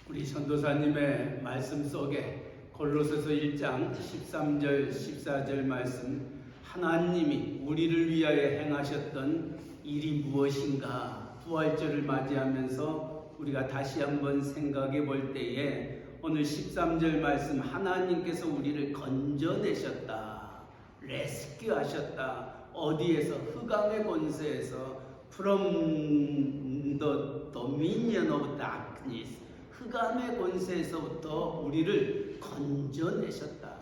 우리 전도사님의 말씀 속에 골로새서 1장 13절 14절 말씀, 하나님이 우리를 위하여 행하셨던 일이 무엇인가 부활절을 맞이하면서 우리가 다시 한번 생각해 볼 때에 오늘 13절 말씀, 하나님께서 우리를 건져내셨다, 레스큐 하셨다. 어디에서? 흑암의 권세에서, from the dominion of darkness, 흑암의 권세에서부터 우리를 건져내셨다.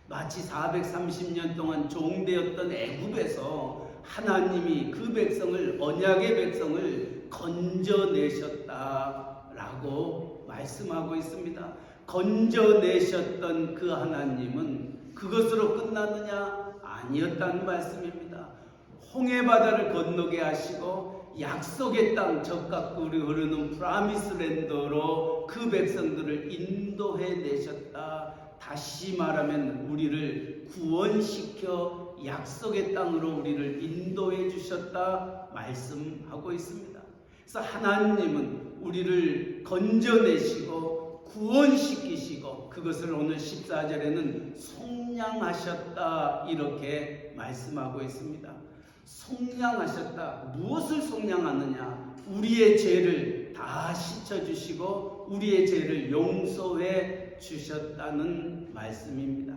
마치 430년 동안 종되었던 애굽에서 하나님이 그 백성을, 언약의 백성을 건져내셨다라고 말씀하고 있습니다. 건져내셨던 그 하나님은 그것으로 끝나느냐? 아니었다는 말씀입니다. 홍해바다를 건너게 하시고 약속의 땅, 적각꿀이 흐르는 프라미스랜드로 그 백성들을 인도해 내셨다. 다시 말하면 우리를 구원시켜 약속의 땅으로 우리를 인도해 주셨다 말씀하고 있습니다. 그래서 하나님은 우리를 건져내시고 구원시키시고 그것을 오늘 14절에는 속량하셨다 이렇게 말씀하고 있습니다. 속량하셨다. 무엇을 속량하느냐? 우리의 죄를 다 씻어주시고 우리의 죄를 용서해 주셨다는 말씀입니다.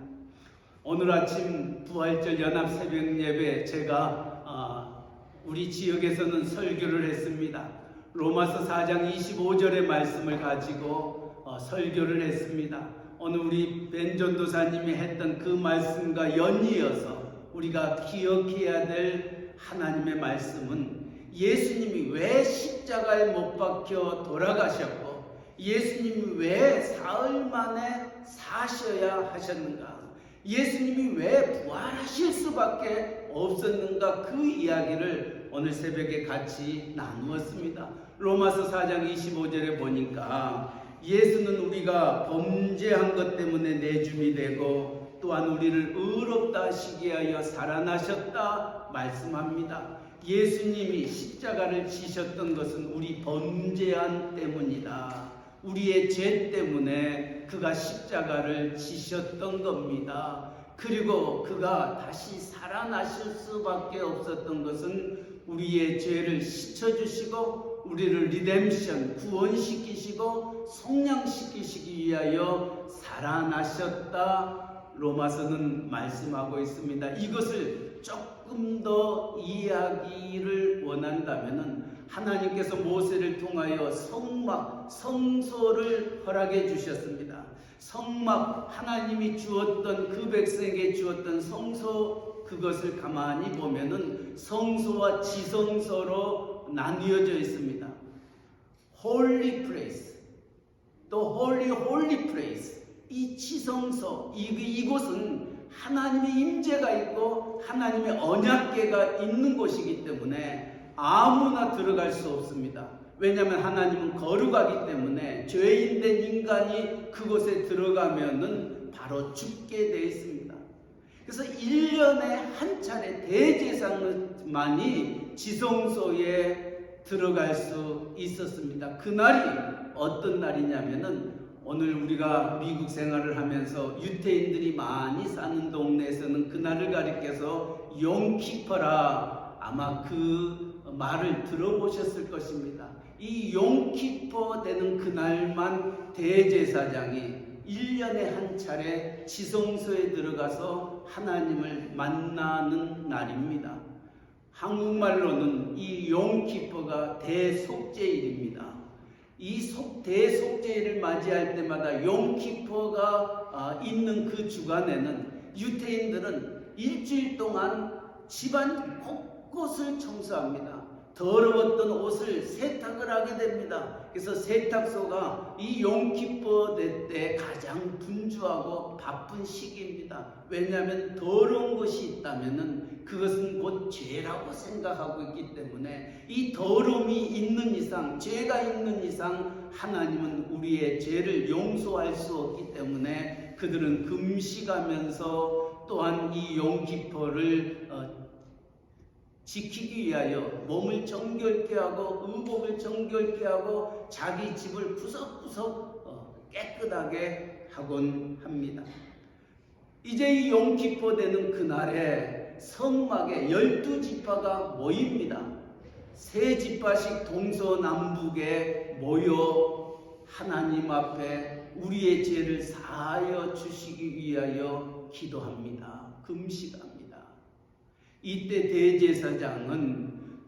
오늘 아침 부활절 연합 새벽 예배 제가 우리 지역에서는 설교를 했습니다. 로마서 4장 25절의 말씀을 가지고 설교를 했습니다. 오늘 우리 벤 전도사님이 했던 그 말씀과 연이어서 우리가 기억해야 될 하나님의 말씀은 예수님이 왜 십자가에 못 박혀 돌아가셨고 예수님이 왜 사흘 만에 사셔야 하셨는가, 예수님이 왜 부활하실 수밖에 없었는가, 그 이야기를 오늘 새벽에 같이 나누었습니다. 로마서 4장 25절에 보니까 예수는 우리가 범죄한 것 때문에 내줌이 되고 또한 우리를 의롭다 하시기 위하여 살아나셨다 말씀합니다. 예수님이 십자가를 지셨던 것은 우리 범죄한 때문이다. 우리의 죄 때문에 그가 십자가를 지셨던 겁니다. 그리고 그가 다시 살아나실 수밖에 없었던 것은 우리의 죄를 씻어주시고 우리를 리뎀션, 구원시키시고 속량시키시기 위하여 살아나셨다. 로마서는 말씀하고 있습니다. 이것을 조금 더 이해하기를 원한다면 하나님께서 모세를 통하여 성막, 성소를 허락해 주셨습니다. 성막, 하나님이 주었던 그 백성에게 주었던 성소, 그것을 가만히 보면은 성소와 지성소로 나뉘어져 있습니다. Holy place, 또 Holy place. 이 지성소, 이곳은 하나님의 임재가 있고 하나님의 언약궤가 있는 곳이기 때문에 아무나 들어갈 수 없습니다. 왜냐하면 하나님은 거룩하기 때문에 죄인된 인간이 그곳에 들어가면은 바로 죽게 되어 있습니다. 그래서 1년에 한 차례 대제사장만이 지성소에 들어갈 수 있었습니다. 그날이 어떤 날이냐면은 오늘 우리가 미국 생활을 하면서 유태인들이 많이 사는 동네에서는 그날을 가리켜서 용키퍼라, 아마 그 말을 들어보셨을 것입니다. 이 용키퍼 되는 그날만 대제사장이 1년에 한 차례 지성소에 들어가서 하나님을 만나는 날입니다. 한국말로는 이 용키퍼가 대속죄일입니다. 이 대속죄일을 맞이할 때마다 용키퍼가 있는 그 주간에는 유태인들은 일주일 동안 집안 곳곳을 청소합니다. 더러웠던 옷을 세탁을 하게 됩니다. 그래서 세탁소가 이 용키퍼 때 가장 분주하고 바쁜 시기입니다. 왜냐하면 더러운 것이 있다면 그것은 곧 죄라고 생각하고 있기 때문에 이 더러움이 있는 이상, 죄가 있는 이상 하나님은 우리의 죄를 용서할 수 없기 때문에 그들은 금식하면서 또한 이 용키퍼를 지키기 위하여 몸을 정결케 하고 의복을 정결케 하고 자기 집을 구석구석 깨끗하게 하곤 합니다. 이제 이 용키포 되는 그날에 성막에 12지파가 모입니다. 3지파씩 동서남북에 모여 하나님 앞에 우리의 죄를 사하여 주시기 위하여 기도합니다. 금식합니다. 이때 대제사장은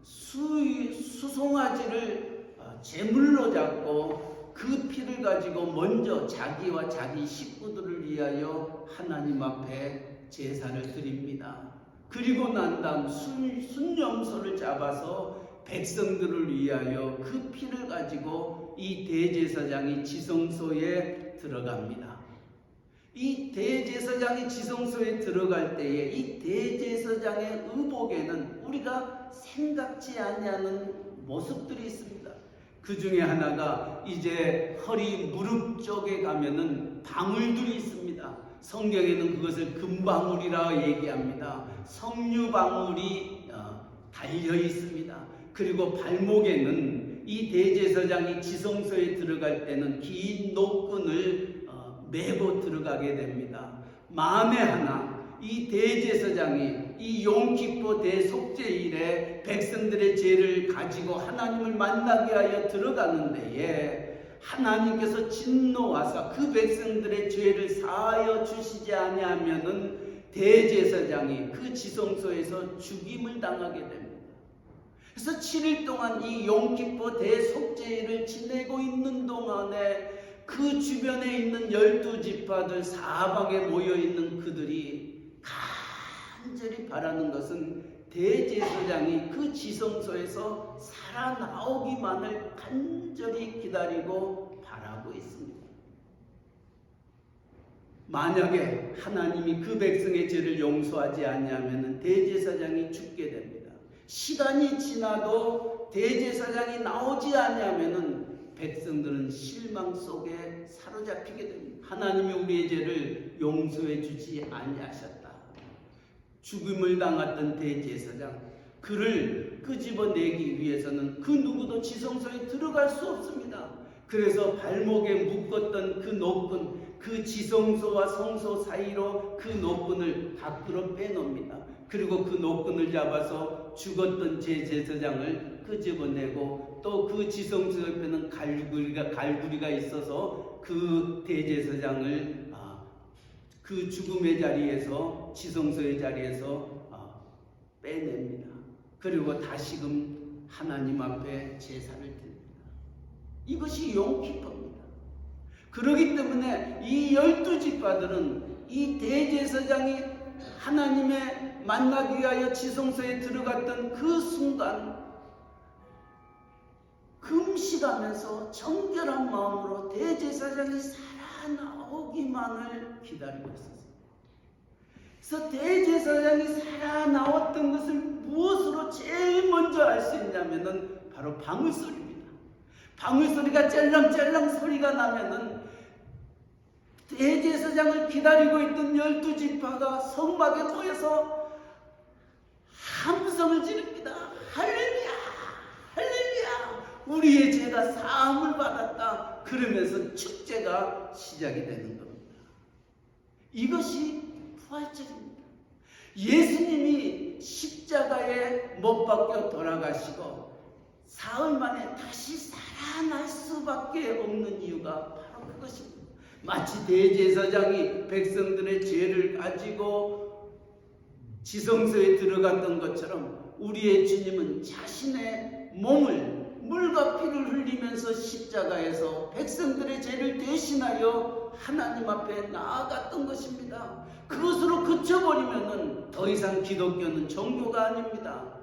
수송아지를 제물로 잡고 그 피를 가지고 먼저 자기와 자기 식구들을 위하여 하나님 앞에 제사를 드립니다. 그리고 난 다음 순염소를 잡아서 백성들을 위하여 그 피를 가지고 이 대제사장이 지성소에 들어갑니다. 이 대제사장이 지성소에 들어갈 때에 이 대제사장의 의복에는 우리가 생각지 아니하는 모습들이 있습니다. 그 중에 하나가 이제 허리 무릎 쪽에 가면은 방울들이 있습니다. 성경에는 그것을 금방울이라 얘기합니다. 석류방울이 달려 있습니다. 그리고 발목에는 이 대제사장이 지성소에 들어갈 때는 긴 노끈을 메고 들어가게 됩니다. 만에 하나 이 대제사장이 이 용키포 대속죄일에 백성들의 죄를 가지고 하나님을 만나게 하여 들어가는 데에 하나님께서 진노하사 그 백성들의 죄를 사하여 주시지 아니하면은 대제사장이 그 지성소에서 죽임을 당하게 됩니다. 그래서 7일 동안 이 용키포 대속죄일을 지내고 있는 동안에 그 주변에 있는 12지파들 사방에 모여있는 그들이 간절히 바라는 것은 대제사장이 그 지성소에서 살아나오기만을 간절히 기다리고 바라고 있습니다. 만약에 하나님이 그 백성의 죄를 용서하지 않냐면 대제사장이 죽게 됩니다. 시간이 지나도 대제사장이 나오지 않냐면 백성들은 실망 속에 사로잡히게 됩니다. 하나님이 우리의 죄를 용서해 주지 아니하셨다. 죽음을 당했던 대제사장, 그를 끄집어내기 위해서는 그 누구도 지성소에 들어갈 수 없습니다. 그래서 발목에 묶었던 그 노끈, 그 지성소와 성소 사이로 그 노끈을 밖으로 빼놓습니다. 그리고 그 노끈을 잡아서 죽었던 제사장을 끄집어내고 또 그 지성소 옆에는 갈구리가 있어서 그 대제사장을 그 죽음의 자리에서 지성소의 자리에서 빼냅니다. 그리고 다시금 하나님 앞에 제사를 드립니다. 이것이 용키포입니다. 그렇기 때문에 이 12지파들은 이 대제사장이 하나님의 만나기 위하여 지성소에 들어갔던 그 순간 금식하면서 정결한 마음으로 대제사장이 살아나오기만을 기다리고 있었습니다. 그래서 대제사장이 살아나왔던 것을 무엇으로 제일 먼저 알 수 있냐면은 바로 방울소리입니다. 방울소리가 짤랑짤랑 소리가 나면은 대제사장을 기다리고 있던 12지파가 성막에 모여서 함성을 지릅니다. 할렐루야! 할렐루야! 우리의 죄가 사함을 받았다. 그러면서 축제가 시작이 되는 겁니다. 이것이 부활절입니다. 예수님이 십자가에 못 박혀 돌아가시고 사흘 만에 다시 살아날 수밖에 없는 이유가 바로 그것입니다. 마치 대제사장이 백성들의 죄를 가지고 지성소에 들어갔던 것처럼 우리의 주님은 자신의 몸을 물과 피를 흘리면서 십자가에서 백성들의 죄를 대신하여 하나님 앞에 나아갔던 것입니다. 그것으로 그쳐버리면 더 이상 기독교는 종교가 아닙니다.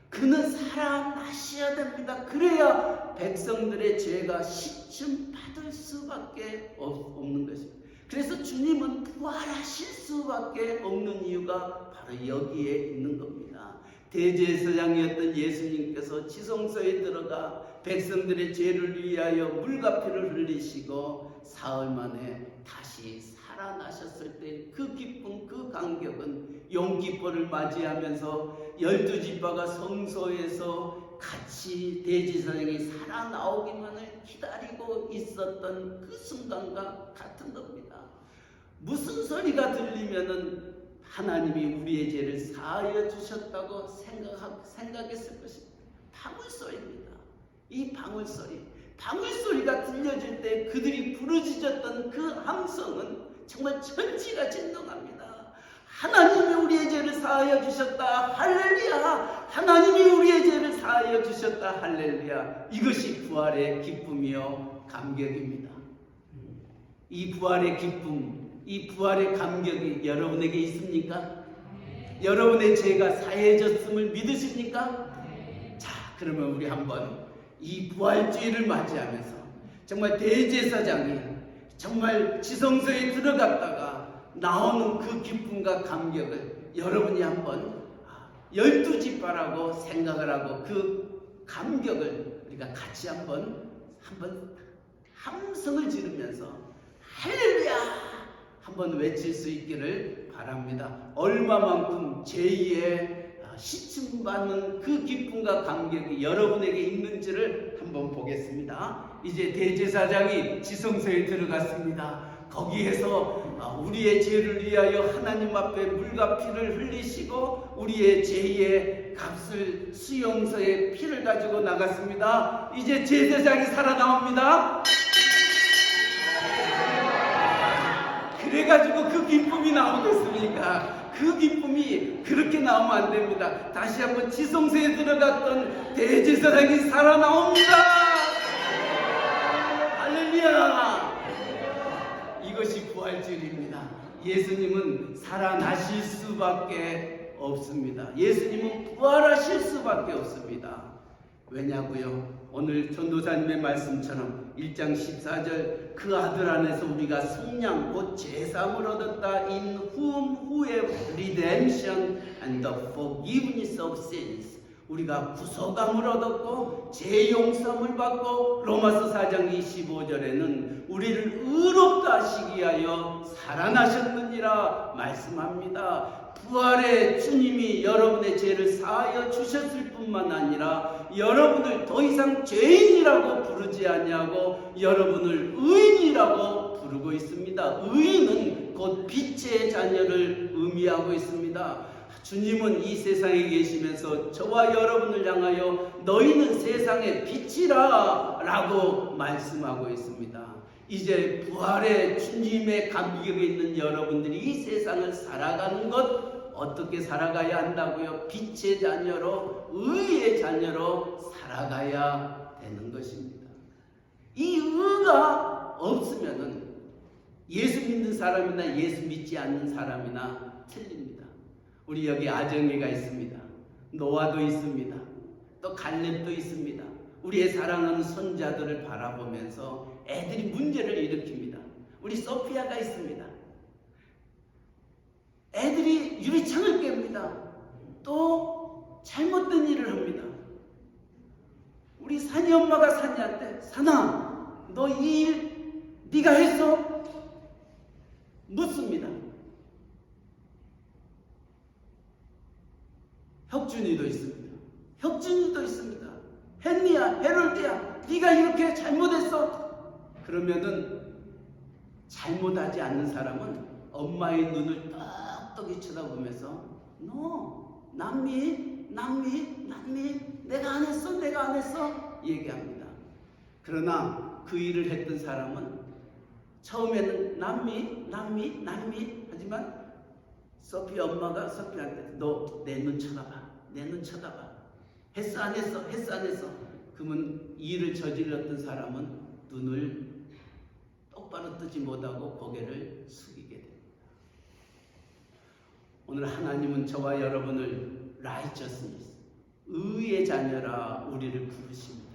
그는 살아나셔야 됩니다. 그래야 백성들의 죄가 시춤 받을 수밖에 없는 것입니다. 그래서 주님은 부활하실 수밖에 없는 이유가 바로 여기에 있는 겁니다. 대제사장이었던 예수님께서 지성소에 들어가 백성들의 죄를 위하여 물과 피를 흘리시고 사흘 만에 다시 살아나셨을 때 그 기쁨, 그 감격은 용기포를 맞이하면서 12지파가 성소에서 같이 대제사장이 살아나오기만을 기다리고 있었던 그 순간과 같은 겁니다. 무슨 소리가 들리면은 하나님이 우리의 죄를 사하여 주셨다고 생각했을 것입니다. 방울소리입니다. 이 방울소리가 들려질 때 그들이 부르짖었던 그 함성은 정말 천지가 진동합니다. 하나님이 우리의 죄를 사하여 주셨다. 할렐루야. 하나님이 우리의 죄를 사하여 주셨다. 할렐루야. 이것이 부활의 기쁨이요 감격입니다. 이 부활의 기쁨, 이 부활의 감격이 여러분에게 있습니까? 여러분의 죄가 사해졌음을 믿으십니까? 자, 그러면 우리 한번 이 부활주의를 맞이하면서 정말 대제사장이 정말 지성소에 들어갔다가 나오는 그 기쁨과 감격을 여러분이 한번 12지파라고 생각을 하고 그 감격을 우리가 같이 한번 함성을 지르면서 할렐루야 한번 외칠 수 있기를 바랍니다. 얼마만큼 제2의 시침받는 그 기쁨과 감격이 여러분에게 있는지를 한번 보겠습니다. 이제 대제사장이 지성소에 들어갔습니다. 거기에서 우리의 죄를 위하여 하나님 앞에 물과 피를 흘리시고 우리의 죄의 값을 수용소에 피를 가지고 나갔습니다. 이제 제사장이 살아나옵니다. 그래가지고 그 기쁨이 나오겠습니까? 그 기쁨이 그렇게 나오면 안 됩니다. 다시 한번 지성소에 들어갔던 대제사장이 살아나옵니다. 할렐루야. 이것이 부활주일입니다. 예수님은 살아나실 수밖에 없습니다. 예수님은 부활하실 수밖에 없습니다. 왜냐고요? 오늘 전도사님의 말씀처럼 1장 14절 그 아들 안에서 우리가 성량 곧 제사함을 얻었다 in whom who have redemption and the forgiveness of sins 우리가 구속함을 얻었고 죄용서함을 받고 로마서 4장 25절에는 우리를 의롭다 하시기 위하여 살아나셨느니라 말씀합니다. 부활의 주님이 여러분의 죄를 사하여 주셨을 뿐만 아니라 여러분을 더 이상 죄인이라고 부르지 아니하고 여러분을 의인이라고 부르고 있습니다. 의인은 곧 빛의 자녀를 의미하고 있습니다. 주님은 이 세상에 계시면서 저와 여러분을 향하여 너희는 세상의 빛이라 라고 말씀하고 있습니다. 이제 부활의 주님의 감격에 있는 여러분들이 이 세상을 살아가는 것 어떻게 살아가야 한다고요? 빛의 자녀로 의의 자녀로 살아가야 되는 것입니다. 이 의가 없으면은 예수 믿는 사람이나 예수 믿지 않는 사람이나 틀립니다. 우리 여기 아정이가 있습니다. 노아도 있습니다. 또 갈렙도 있습니다. 우리의 사랑하는 손자들을 바라보면서 애들이 문제를 일으킵니다. 우리 소피아가 있습니다. 애들이 유리창을 깹니다. 또 잘못된 일을 합니다. 우리 산이 엄마가 산이한테 산아 너 이 일 네가 했어? 묻습니다. 혁준이도 있습니다. 혁준이도 있습니다. 헨리야, 헤럴드야, 네가 이렇게 잘못했어. 그러면은 잘못하지 않는 사람은 엄마의 눈을 떡떡이 쳐다보면서 너 남미 내가 안 했어 얘기합니다. 그러나 그 일을 했던 사람은 처음에는 남미 하지만 소피 엄마가 소피한테 너 내 눈 쳐다봐. 했어 안 했어? 그러면 일을 저질렀던 사람은 눈을 똑바로 뜨지 못하고 고개를 숙이게 됩니다. 오늘 하나님은 저와 여러분을 righteousness, 의의 자녀라 우리를 부르십니다.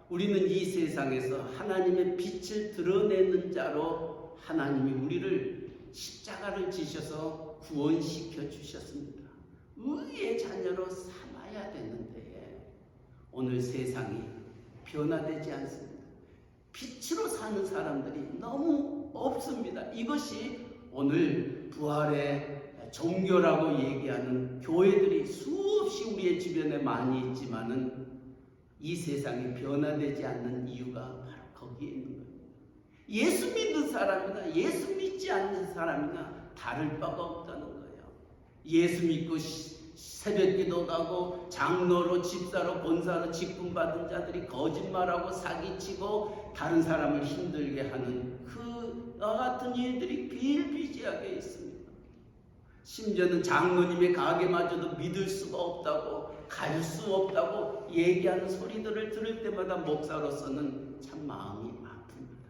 우리는 이 세상에서 하나님의 빛을 드러내는 자로 하나님이 우리를 십자가를 지셔서 구원시켜 주셨습니다. 의의 자녀로 삼아야 되는데 오늘 세상이 변화되지 않습니다. 빛으로 사는 사람들이 너무 없습니다. 이것이 오늘 부활의 종교라고 얘기하는 교회들이 수없이 우리의 주변에 많이 있지만은 이 세상이 변화되지 않는 이유가 바로 거기에 있는 거예요. 예수 믿는 사람이나 예수 믿지 않는 사람이나 다를 바가 없다는 거예요. 예수 믿고 새벽기도도 하고 장로로 집사로 본사로 직분받은 자들이 거짓말하고 사기치고 다른 사람을 힘들게 하는 그와 같은 일들이 비일비재하게 있습니다. 심지어는 장로님의 가게마저도 믿을 수가 없다고, 갈 수 없다고 얘기하는 소리들을 들을 때마다 목사로서는 참 마음이 아픕니다.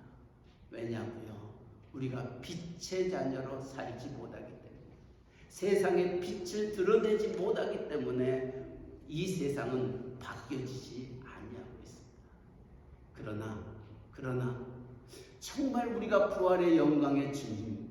왜냐고요? 우리가 빛의 자녀로 살지 못하기 때문에, 세상의 빛을 드러내지 못하기 때문에 이 세상은 바뀌어지지 아니하고 있습니다. 그러나 정말 우리가 부활의 영광의 주님,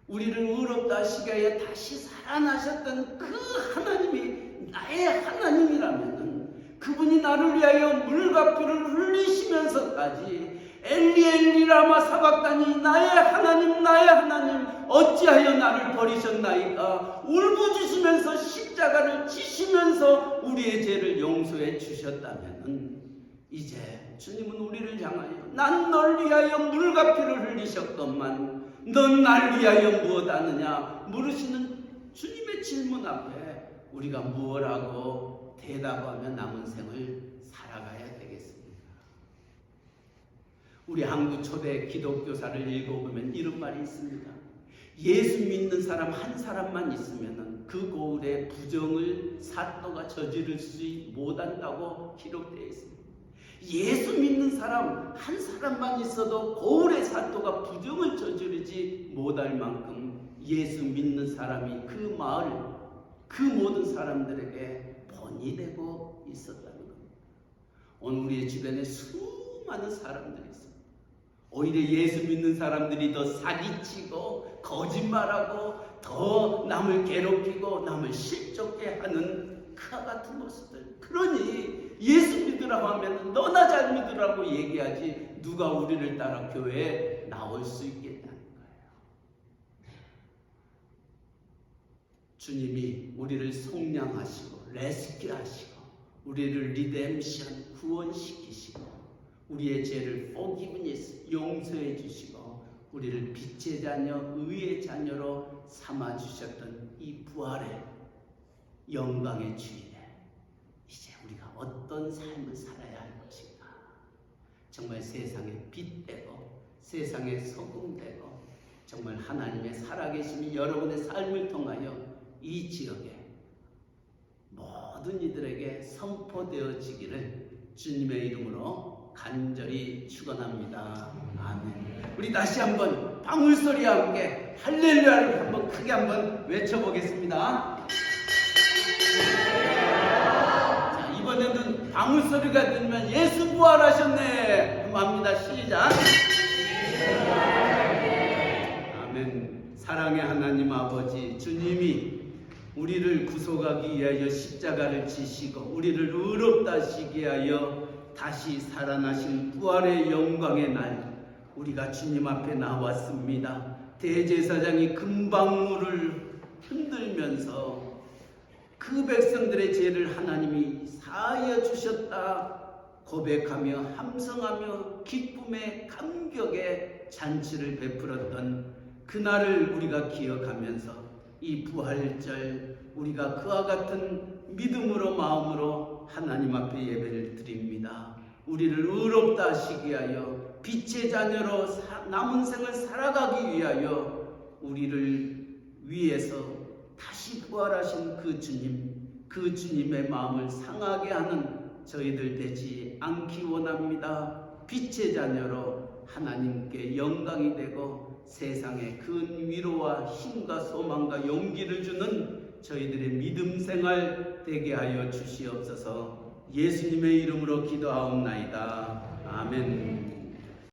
우리를 의롭다 하시기 위해 다시 살아나셨던 그 하나님이 나의 하나님이라면, 그분이 나를 위하여 물과 피를 흘리시면서까지 엘리 엘리 라마 사박다니 나의 하나님 어찌하여 나를 버리셨나이까 울부짖으면서 십자가를 지시면서 우리의 죄를 용서해 주셨다면, 이제 주님은 우리를 향하여 난 널 위하여 물과 피를 흘리셨건만 넌 날 위하여 무엇 하느냐 물으시는 주님의 질문 앞에 우리가 무엇하고 대답하며 남은 생을 살아가야 되겠습니다. 우리 한국 초대 기독교사를 읽어보면 이런 말이 있습니다. 예수 믿는 사람 한 사람만 있으면 그 고을에 부정을 사또가 저지를 수 못한다고 기록되어 있습니다. 예수 믿는 사람 한 사람만 있어도 고을의 사또가 부정을 저지르지 못할 만큼 예수 믿는 사람이 그 마을, 그 모든 사람들에게 본이 되고 있었다는 겁니다. 오늘 우리의 주변에 수많은 사람들이 있습니다. 오히려 예수 믿는 사람들이 더 사기치고 거짓말하고 더 남을 괴롭히고 남을 실족해 하는 그와 같은 모습들. 그러니 예수 믿으라고 하면 너나 잘 믿으라고 얘기하지 누가 우리를 따라 교회에 나올 수 있겠다는 거예요. 주님이 우리를 속량하시고 레스큐하시고 우리를 리뎀션 구원시키시고 우리의 죄를 forgiveness 용서해 주시고 우리를 빛의 자녀 의의 자녀로 삼아 주셨던 이 부활의 영광의 주인에 이제 우리가 어떤 삶을 살아야 할 것인가. 정말 세상의 빛 되고 세상의 소금 되고 정말 하나님의 살아계심이 여러분의 삶을 통하여 이 지역에 모든 이들에게 선포되어지기를 주님의 이름으로 간절히 축원합니다. 아멘. 우리 다시 한번 방울소리와 함께 할렐루야를 한번 크게 한번 외쳐보겠습니다. 자, 이번에는 방울소리가 들리면 예수 부활하셨네 한번 합니다. 시작. 아멘. 사랑의 하나님 아버지, 주님이 우리를 구속하기 위하여 십자가를 지시고 우리를 의롭다 하시기 위하여 다시 살아나신 부활의 영광의 날, 우리가 주님 앞에 나왔습니다. 대제사장이 금방울을 흔들면서 그 백성들의 죄를 하나님이 사하여 주셨다 고백하며 함성하며 기쁨의 감격의 잔치를 베풀었던 그날을 우리가 기억하면서 이 부활절 우리가 그와 같은 믿음으로 마음으로 하나님 앞에 예배를 드립니다. 우리를 의롭다 하시기 위하여 빛의 자녀로 남은 생을 살아가기 위하여 우리를 위해서 다시 부활하신 그 주님, 그 주님의 마음을 상하게 하는 저희들 되지 않기 원합니다. 빛의 자녀로 하나님께 영광이 되고 세상에 큰 위로와 힘과 소망과 용기를 주는 저희들의 믿음 생활 되게 하여 주시옵소서. 예수님의 이름으로 기도하옵나이다. 아멘.